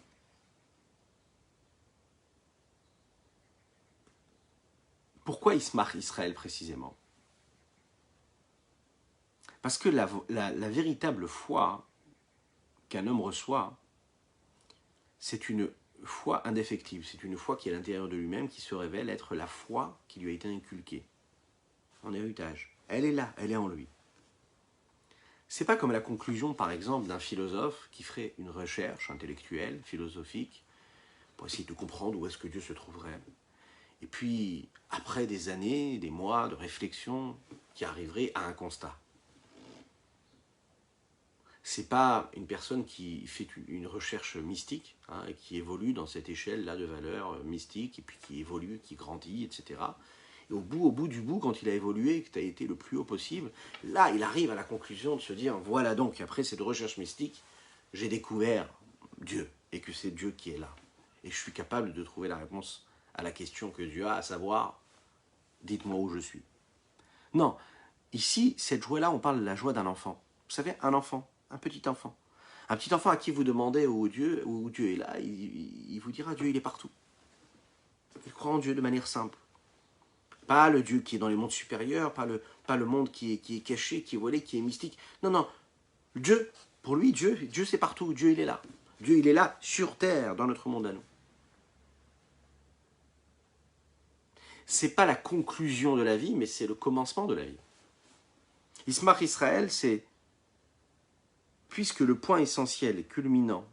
Pourquoi Ismach Israël précisément? Parce que la véritable foi qu'un homme reçoit, c'est une foi indéfectible, c'est une foi qui est à l'intérieur de lui-même, qui se révèle être la foi qui lui a été inculquée en héritage. Elle est là, elle est en lui. C'est pas comme la conclusion, par exemple, d'un philosophe qui ferait une recherche intellectuelle, philosophique, pour essayer de comprendre où est-ce que Dieu se trouverait. Et puis, après des années, des mois de réflexion, qui arriverait à un constat. C'est pas une personne qui fait une recherche mystique, hein, et qui évolue dans cette échelle-là de valeurs mystiques, et puis qui évolue, qui grandit, etc. Et au bout du bout, quand il a évolué, que tu as été le plus haut possible, là, il arrive à la conclusion de se dire, voilà donc, après cette recherche mystique, j'ai découvert Dieu, et que c'est Dieu qui est là. Et je suis capable de trouver la réponse à la question que Dieu a, à savoir, dites-moi où je suis. Non, ici, cette joie-là, on parle de la joie d'un enfant. Vous savez, un enfant, un petit enfant. Un petit enfant à qui vous demandez où Dieu est là, il vous dira Dieu, il est partout. Il croit en Dieu de manière simple. Pas le Dieu qui est dans les mondes supérieurs, pas le monde qui est caché, qui est voilé, qui est mystique. Non, non. Dieu, pour lui, Dieu c'est partout. Dieu, il est là. Dieu, il est là, sur terre, dans notre monde à nous. C'est pas la conclusion de la vie, mais c'est le commencement de la vie. Ismach Israël, c'est puisque le point essentiel et culminant,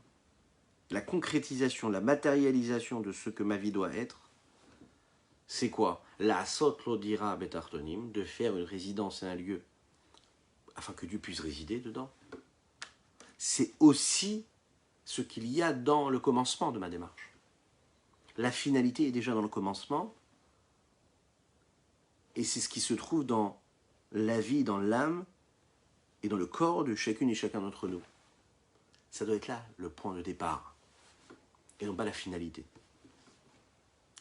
la concrétisation, la matérialisation de ce que ma vie doit être, c'est quoi? La sot l'odira betartonim, de faire une résidence et un lieu afin que Dieu puisse résider dedans. C'est aussi ce qu'il y a dans le commencement de ma démarche. La finalité est déjà dans le commencement, et c'est ce qui se trouve dans la vie, dans l'âme et dans le corps de chacune et chacun d'entre nous. Ça doit être là le point de départ, et non pas la finalité.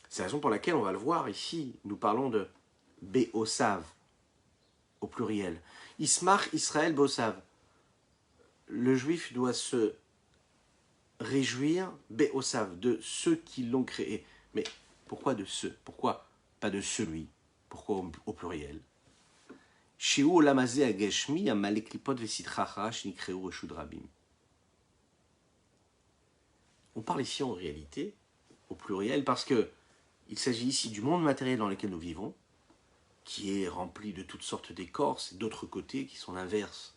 C'est la raison pour laquelle on va le voir ici, nous parlons de Beosav, au pluriel. Ismach Israël Beosav. Le juif doit se réjouir, Beosav, de ceux qui l'ont créé. Mais pourquoi de ceux? Pourquoi pas de celui? Pourquoi au pluriel? Sheu olamazé ageshmi amalek lipot vesitracha shnikreu reshud rabim. On parle ici en réalité au pluriel parce que il s'agit ici du monde matériel dans lequel nous vivons, qui est rempli de toutes sortes d'écorces et d'autres côtés qui sont l'inverse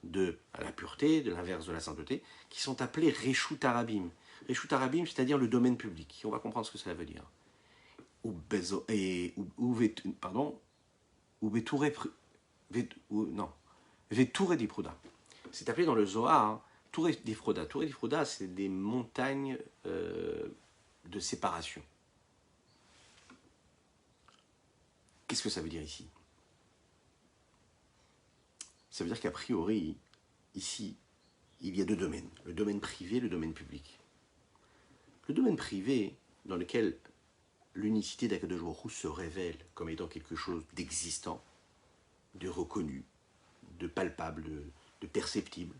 de la pureté, de l'inverse de la sainteté, qui sont appelés Reshut Arabim. Reshut Arabim, c'est-à-dire le domaine public. On va comprendre ce que cela veut dire. pardon, ou Vetouré, non, Vetouré d'Iprouda. C'est appelé dans le Zohar, hein, Touré d'Ifroda. Touré d'Ifroda, c'est des montagnes de séparation. Qu'est-ce que ça veut dire ici? Ça veut dire qu'a priori, ici, il y a deux domaines. Le domaine privé et le domaine public. Le domaine privé, dans lequel l'unicité d'Akadosh Baruch Hu se révèle comme étant quelque chose d'existant, de reconnu, de palpable, de perceptible,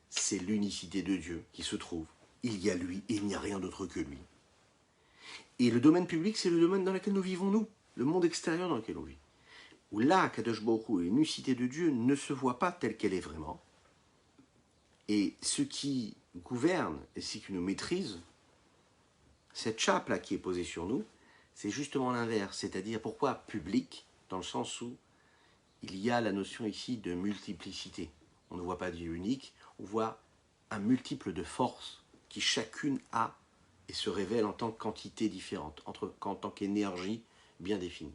c'est l'unicité de Dieu qui se trouve. Il y a lui et il n'y a rien d'autre que lui. Et le domaine public, c'est le domaine dans lequel nous vivons, nous, le monde extérieur dans lequel on vit. Où là, Kadosh Baruch Hu, l'unicité de Dieu ne se voit pas telle qu'elle est vraiment. Et ce qui gouverne et ce qui nous maîtrise, cette chape-là qui est posée sur nous, c'est justement l'inverse. C'est-à-dire, pourquoi public? Dans le sens où il y a la notion ici de multiplicité. On ne voit pas Dieu unique, on voit un multiple de forces qui chacune a et se révèle en tant qu'entité différente, en tant qu'énergie bien définie.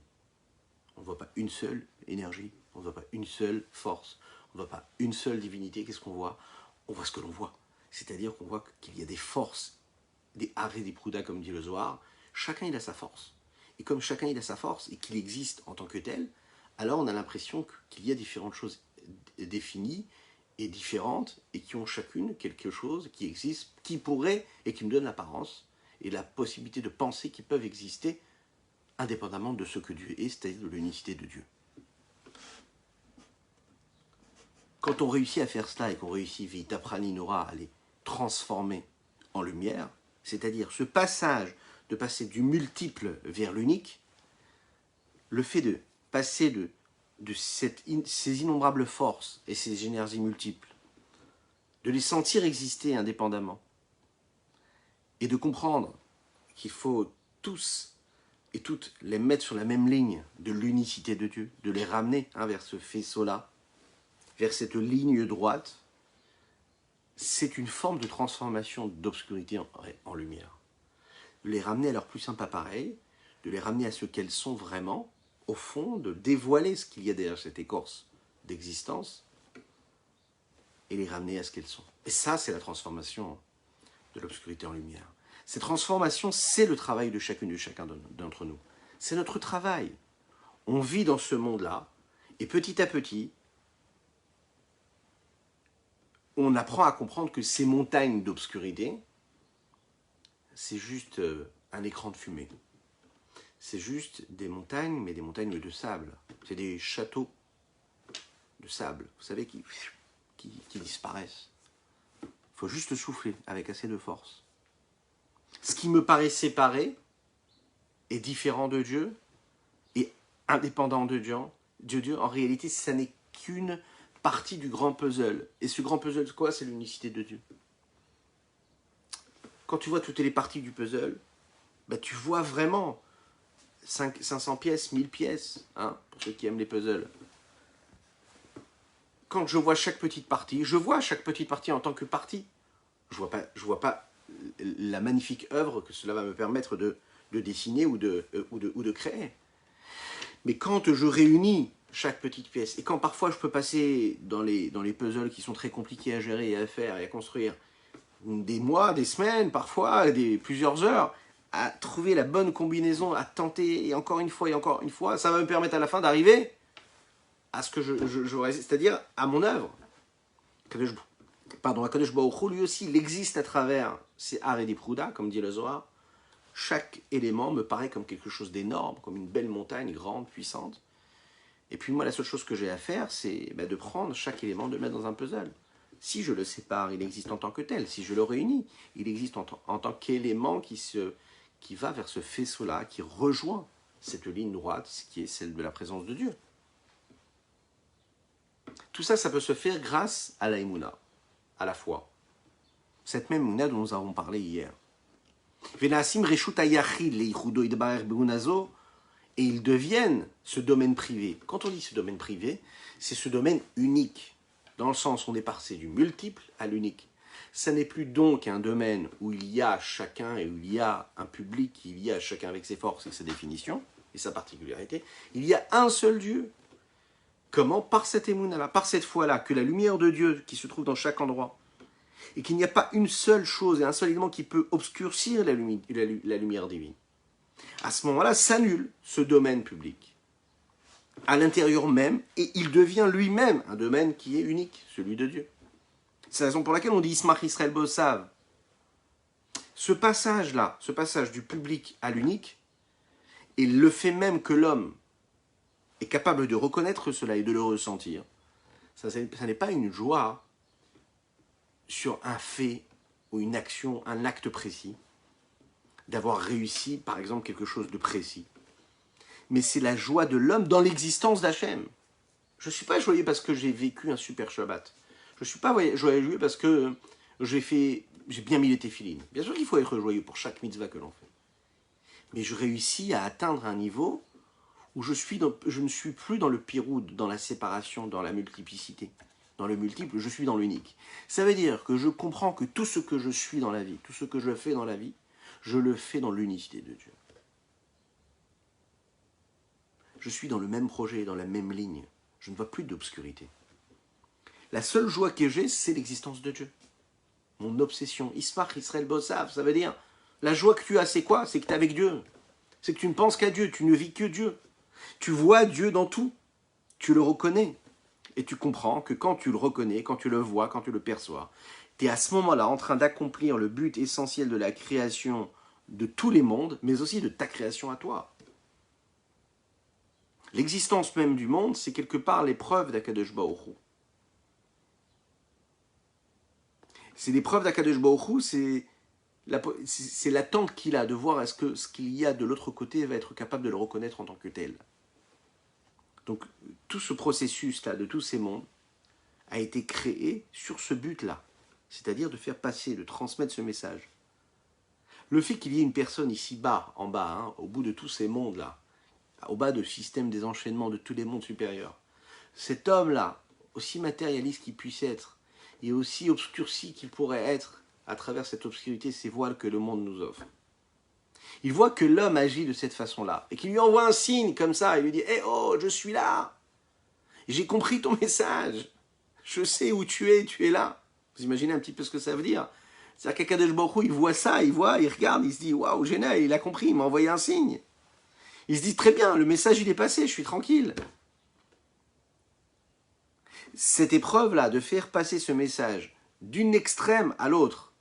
On ne voit pas une seule énergie, on ne voit pas une seule force, on ne voit pas une seule divinité. Qu'est-ce qu'on voit? On voit ce que l'on voit. C'est-à-dire qu'on voit qu'il y a des forces, des arrêts des proudas, comme dit le Zohar. Chacun il a sa force. Et comme chacun il a sa force et qu'il existe en tant que tel, alors on a l'impression qu'il y a différentes choses définies et différentes et qui ont chacune quelque chose qui existe, qui pourrait et qui me donne l'apparence et la possibilité de penser qu'ils peuvent exister indépendamment de ce que Dieu est, c'est-à-dire de l'unicité de Dieu. Quand on réussit à faire cela et qu'on réussit Vitaprani Nora à les transformer en lumière, c'est-à-dire ce passage de passer du multiple vers l'unique, le fait de passer de ces innombrables forces et ces énergies multiples, de les sentir exister indépendamment et de comprendre qu'il faut tous et toutes les mettre sur la même ligne de l'unicité de Dieu, de les ramener vers ce faisceau-là, vers cette ligne droite, c'est une forme de transformation d'obscurité en lumière. De les ramener à leur plus simple appareil, de les ramener à ce qu'elles sont vraiment, au fond, de dévoiler ce qu'il y a derrière cette écorce d'existence et les ramener à ce qu'elles sont. Et ça, c'est la transformation de l'obscurité en lumière. Cette transformation, c'est le travail de chacune et de chacun d'entre nous. C'est notre travail. On vit dans ce monde-là, et petit à petit, on apprend à comprendre que ces montagnes d'obscurité, c'est juste un écran de fumée. C'est juste des montagnes, mais des montagnes de sable. C'est des châteaux de sable, vous savez, qui disparaissent. Il faut juste souffler avec assez de force. Ce qui me paraît séparé est différent de Dieu et indépendant de Dieu, en réalité, ça n'est qu'une partie du grand puzzle. Et ce grand puzzle, c'est quoi? C'est l'unicité de Dieu. Quand tu vois toutes les parties du puzzle, bah, tu vois vraiment 500 pièces, 1000 pièces, hein, pour ceux qui aiment les puzzles. Quand je vois chaque petite partie, en tant que partie. Je vois pas la magnifique œuvre que cela va me permettre de dessiner ou de créer. Mais quand je réunis chaque petite pièce, et quand parfois je peux passer dans les puzzles qui sont très compliqués à gérer et à faire et à construire, des mois, des semaines, parfois plusieurs heures, à trouver la bonne combinaison, à tenter, et encore une fois, ça va me permettre à la fin d'arriver à ce que c'est-à-dire à mon œuvre. Akadosh Baruch Hu, lui aussi, il existe à travers ces arrêts des proudas, comme dit le Zohar. Chaque élément me paraît comme quelque chose d'énorme, comme une belle montagne, grande, puissante. Et puis moi, la seule chose que j'ai à faire, c'est de prendre chaque élément, de le mettre dans un puzzle. Si je le sépare, il existe en tant que tel. Si je le réunis, il existe en tant qu'élément qui va vers ce faisceau-là, qui rejoint cette ligne droite, qui est celle de la présence de Dieu. Tout ça, ça peut se faire grâce à la Emouna, à la foi. Cette même Emouna dont nous avons parlé hier. Et ils deviennent ce domaine privé. Quand on dit ce domaine privé, c'est ce domaine unique. Dans le sens où on est passé du multiple à l'unique. Ça n'est plus donc un domaine où il y a chacun et où il y a un public, il y a chacun avec ses forces et ses définitions et sa particularité. Il y a un seul Dieu. Comment? Par cette émouna-là, par cette foi-là, que la lumière de Dieu qui se trouve dans chaque endroit, et qu'il n'y a pas une seule chose et un seul élément qui peut obscurcir la lumière divine. À ce moment-là, s'annule ce domaine public à l'intérieur même, et il devient lui-même un domaine qui est unique, celui de Dieu. C'est la raison pour laquelle on dit Ismach Israël Bosav. Ce passage-là, ce passage du public à l'unique, et le fait même que l'homme est capable de reconnaître cela et de le ressentir, ça n'est pas une joie sur un fait ou une action, un acte précis, d'avoir réussi, par exemple, quelque chose de précis. Mais c'est la joie de l'homme dans l'existence d'Hachem. Je ne suis pas joyeux parce que j'ai vécu un super Shabbat. Je ne suis pas joyeux parce que j'ai bien mis les téphilines. Bien sûr qu'il faut être joyeux pour chaque mitzvah que l'on fait. Mais je réussis à atteindre un niveau où je ne suis plus dans le piroud, dans la séparation, dans la multiplicité. Dans le multiple, je suis dans l'unique. Ça veut dire que je comprends que tout ce que je suis dans la vie, tout ce que je fais dans la vie, je le fais dans l'unicité de Dieu. Je suis dans le même projet, dans la même ligne. Je ne vois plus d'obscurité. La seule joie que j'ai, c'est l'existence de Dieu. Mon obsession. Ismach Israël Bosav, ça veut dire, la joie que tu as, c'est quoi? C'est que tu es avec Dieu. C'est que tu ne penses qu'à Dieu, tu ne vis que Dieu. Tu vois Dieu dans tout. Tu le reconnais. Et tu comprends que quand tu le reconnais, quand tu le vois, quand tu le perçois, tu es à ce moment-là en train d'accomplir le but essentiel de la création de tous les mondes, mais aussi de ta création à toi. L'existence même du monde, c'est quelque part l'épreuve d'Akadosh Baruch Hu. C'est l'épreuve d'Akadosh Baruch Hu, c'est l'attente qu'il a de voir est-ce que ce qu'il y a de l'autre côté va être capable de le reconnaître en tant que tel. Donc tout ce processus-là de tous ces mondes a été créé sur ce but-là, c'est-à-dire de faire passer, de transmettre ce message. Le fait qu'il y ait une personne ici-bas, en bas, au bout de tous ces mondes-là, au bas du système des enchaînements de tous les mondes supérieurs, cet homme-là, aussi matérialiste qu'il puisse être, et aussi obscurci qu'il pourrait être à travers cette obscurité, ces voiles que le monde nous offre. Il voit que l'homme agit de cette façon-là, et qu'il lui envoie un signe comme ça, et lui dit « Eh oh, je suis là, j'ai compris ton message, je sais où tu es là. » Vous imaginez un petit peu ce que ça veut dire? C'est-à-dire qu'Akadosh Baruch Hu, il voit ça, il regarde, il se dit « Waouh, génial, il a compris, il m'a envoyé un signe. » Il se dit « Très bien, le message il est passé, je suis tranquille. » Cette épreuve-là, de faire passer ce message d'une extrême à l'autre,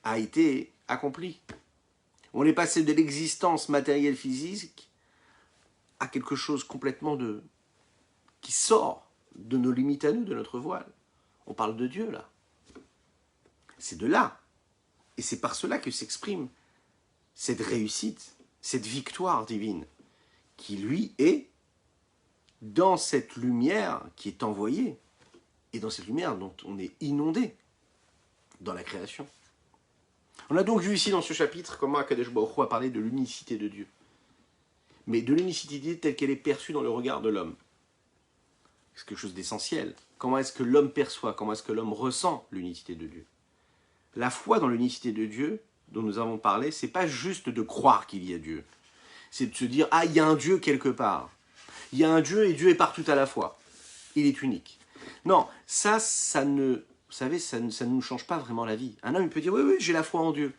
a été accomplie. On est passé de l'existence matérielle physique à quelque chose complètement qui sort de nos limites à nous, de notre voile. On parle de Dieu là. C'est de là. Et c'est par cela que s'exprime cette réussite, cette victoire divine, qui lui est dans cette lumière qui est envoyée, et dans cette lumière dont on est inondé dans la création. On a donc vu ici dans ce chapitre comment Akadosh Baruch Hu a parlé de l'unicité de Dieu. Mais de l'unicité telle qu'elle est perçue dans le regard de l'homme. C'est quelque chose d'essentiel. Comment est-ce que l'homme perçoit, comment est-ce que l'homme ressent l'unicité de Dieu? La foi dans l'unicité de Dieu, dont nous avons parlé, c'est pas juste de croire qu'il y a Dieu. C'est de se dire, ah, il y a un Dieu quelque part. Il y a un Dieu et Dieu est partout à la fois. Il est unique. Non, ça ne... Vous savez, ça ne nous change pas vraiment la vie. Un homme, il peut dire, oui, oui, j'ai la foi en Dieu.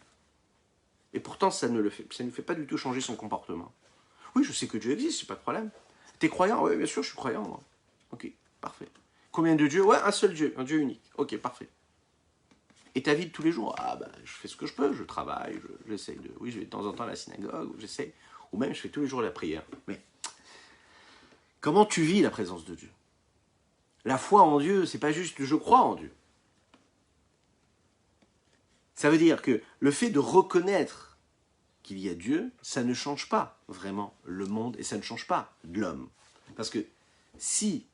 Et pourtant, ça ne fait pas du tout changer son comportement. Oui, je sais que Dieu existe, c'est pas de problème. T'es croyant? Oui, bien sûr, je suis croyant, moi. Ok, parfait. Combien de dieux? Ouais, un seul Dieu, un Dieu unique. Ok, parfait. Et ta vie de tous les jours? Ah, ben, je fais ce que je peux, je travaille, j'essaye de... Oui, je vais de temps en temps à la synagogue, j'essaye. Ou même, je fais tous les jours la prière. Mais comment tu vis la présence de Dieu? La foi en Dieu, c'est pas juste je crois en Dieu. Ça veut dire que le fait de reconnaître qu'il y a Dieu, ça ne change pas vraiment le monde et ça ne change pas l'homme. Parce que si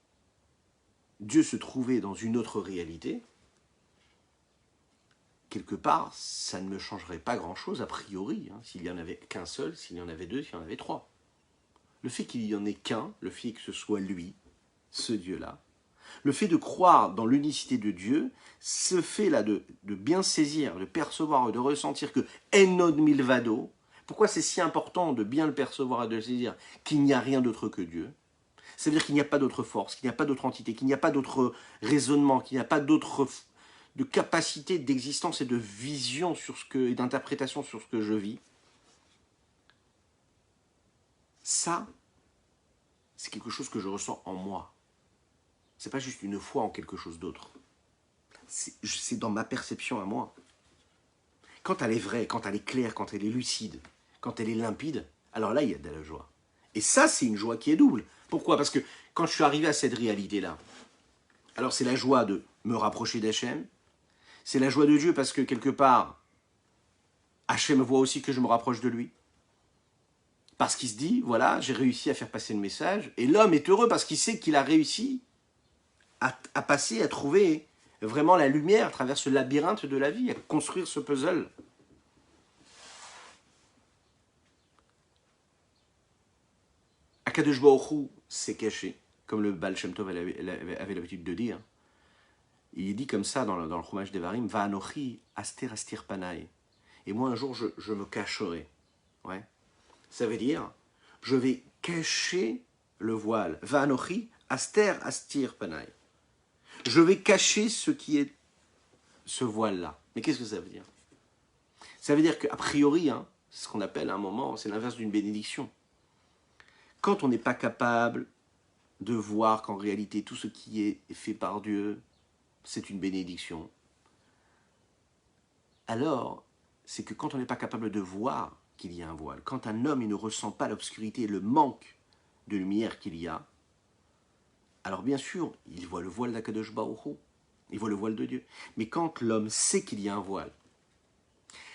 Dieu se trouvait dans une autre réalité, quelque part, ça ne me changerait pas grand-chose a priori, s'il n'y en avait qu'un seul, s'il y en avait deux, s'il y en avait trois. Le fait qu'il n'y en ait qu'un, le fait que ce soit lui, ce Dieu-là, Le fait de croire dans l'unicité de Dieu, ce fait-là de bien saisir, de percevoir, de ressentir que Enod Milvado, pourquoi c'est si important de bien le percevoir et de le saisir, qu'il n'y a rien d'autre que Dieu. Ça veut dire qu'il n'y a pas d'autre force, qu'il n'y a pas d'autre entité, qu'il n'y a pas d'autre raisonnement, qu'il n'y a pas d'autre de capacité d'existence et de vision sur ce que, et d'interprétation sur ce que je vis. Ça, c'est quelque chose que je ressens en moi. C'est pas juste une foi en quelque chose d'autre. C'est dans ma perception à moi. Quand elle est vraie, quand elle est claire, quand elle est lucide, quand elle est limpide, alors là, il y a de la joie. Et ça, c'est une joie qui est double. Pourquoi? Parce que quand je suis arrivé à cette réalité-là, alors c'est la joie de me rapprocher d'Hachem, c'est la joie de Dieu parce que quelque part, Hachem voit aussi que je me rapproche de lui. Parce qu'il se dit, voilà, j'ai réussi à faire passer le message, et l'homme est heureux parce qu'il sait qu'il a réussi à passer, à trouver vraiment la lumière à travers ce labyrinthe de la vie, à construire ce puzzle. Akadosh Baruch Hu s'est caché, comme le Baal Shem Tov avait l'habitude de dire. Il dit comme ça dans le Chumash Devarim, Va anochi aster astir panai. Et moi un jour je me cacherai. Ouais. Ça veut dire, je vais cacher le voile. Va anochi aster astir panai. Je vais cacher ce qui est ce voile-là. Mais qu'est-ce que ça veut dire? Ça veut dire qu'a priori, hein, c'est ce qu'on appelle à un moment, c'est l'inverse d'une bénédiction. Quand on n'est pas capable de voir qu'en réalité tout ce qui est fait par Dieu, c'est une bénédiction, alors c'est que quand on n'est pas capable de voir qu'il y a un voile, quand un homme il ne ressent pas l'obscurité et le manque de lumière qu'il y a, alors bien sûr, il voit le voile d'Akadosh Baruch Hu, il voit le voile de Dieu. Mais quand l'homme sait qu'il y a un voile,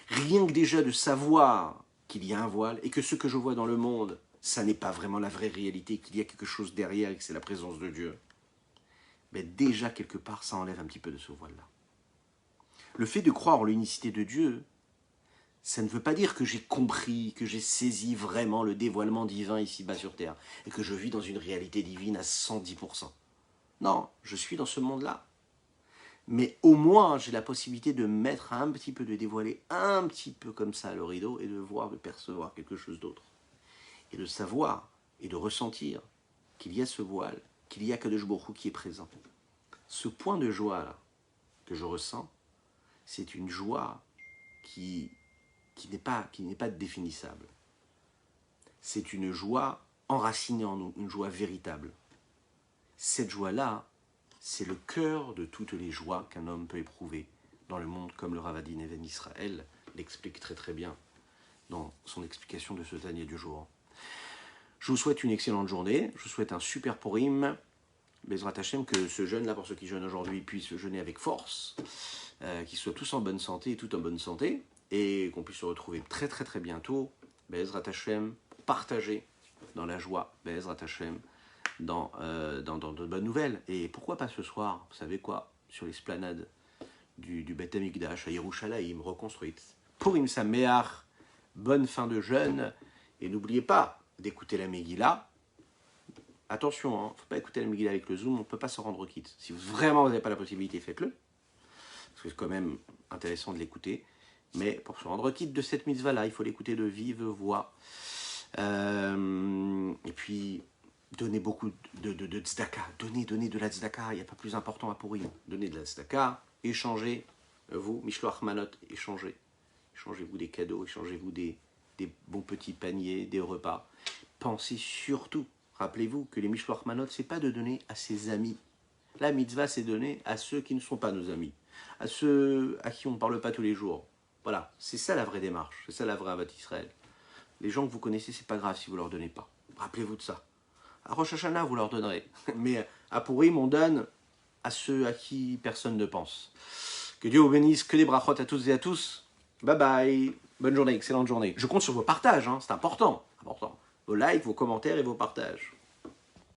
rien que déjà de savoir qu'il y a un voile et que ce que je vois dans le monde, ça n'est pas vraiment la vraie réalité, qu'il y a quelque chose derrière et que c'est la présence de Dieu, mais déjà quelque part ça enlève un petit peu de ce voile-là. Le fait de croire en l'unicité de Dieu, ça ne veut pas dire que j'ai compris, que j'ai saisi vraiment le dévoilement divin ici-bas sur Terre et que je vis dans une réalité divine à 110%. Non, je suis dans ce monde-là. Mais au moins, j'ai la possibilité de mettre un petit peu, de dévoiler un petit peu comme ça le rideau et de voir, de percevoir quelque chose d'autre. Et de savoir et de ressentir qu'il y a ce voile, qu'il y a Kadosh Baruch Hu qui est présent. Ce point de joie-là que je ressens, c'est une joie qui n'est pas définissable. C'est une joie enracinée en nous, une joie véritable. Cette joie-là, c'est le cœur de toutes les joies qu'un homme peut éprouver dans le monde, comme le Ravadin Even Israël l'explique très très bien dans son explication de ce Tanya du jour. Je vous souhaite une excellente journée, je vous souhaite un super Purim, Bezrat Hashem, que ce jeûne-là, pour ceux qui jeûnent aujourd'hui, puisse jeûner avec force, qu'ils soient tous en bonne santé, tout en bonne santé, et qu'on puisse se retrouver très très très bientôt, Bezrat Hashem, pour partager dans la joie, Bezrat Hashem, dans de bonnes nouvelles. Et pourquoi pas ce soir, vous savez quoi, sur l'esplanade du Beth Amikdash à Yerushalayim, reconstruite. Purim Sameach, bonne fin de jeûne, et n'oubliez pas d'écouter la Megillah. Attention, il ne faut pas écouter la Megillah avec le Zoom, on ne peut pas se rendre quitte. Si vraiment vous n'avez pas la possibilité, faites-le. Parce que c'est quand même intéressant de l'écouter. Mais pour se rendre quitte de cette mitzvah-là, il faut l'écouter de vive voix. Et puis, donnez beaucoup de tzedaka. Donnez de la tzedaka. Il n'y a pas plus important à pourrir. Donnez de la tzedaka. Échangez, vous, Mishloach Manot, échangez. Échangez-vous des cadeaux, échangez-vous des bons petits paniers, des repas. Pensez surtout, rappelez-vous que les Mishloach Manot, ce n'est pas de donner à ses amis. La mitzvah, c'est donner à ceux qui ne sont pas nos amis. À ceux à qui on ne parle pas tous les jours. Voilà, c'est ça la vraie démarche. C'est ça la vraie Avat Israël. Les gens que vous connaissez, c'est pas grave si vous ne leur donnez pas. Rappelez-vous de ça. À Rosh Hashanah, vous leur donnerez. Mais à Purim, on donne à ceux à qui personne ne pense. Que Dieu vous bénisse, que des brachot à tous et à tous. Bye bye. Bonne journée, excellente journée. Je compte sur vos partages, hein, c'est important. Vos likes, vos commentaires et vos partages.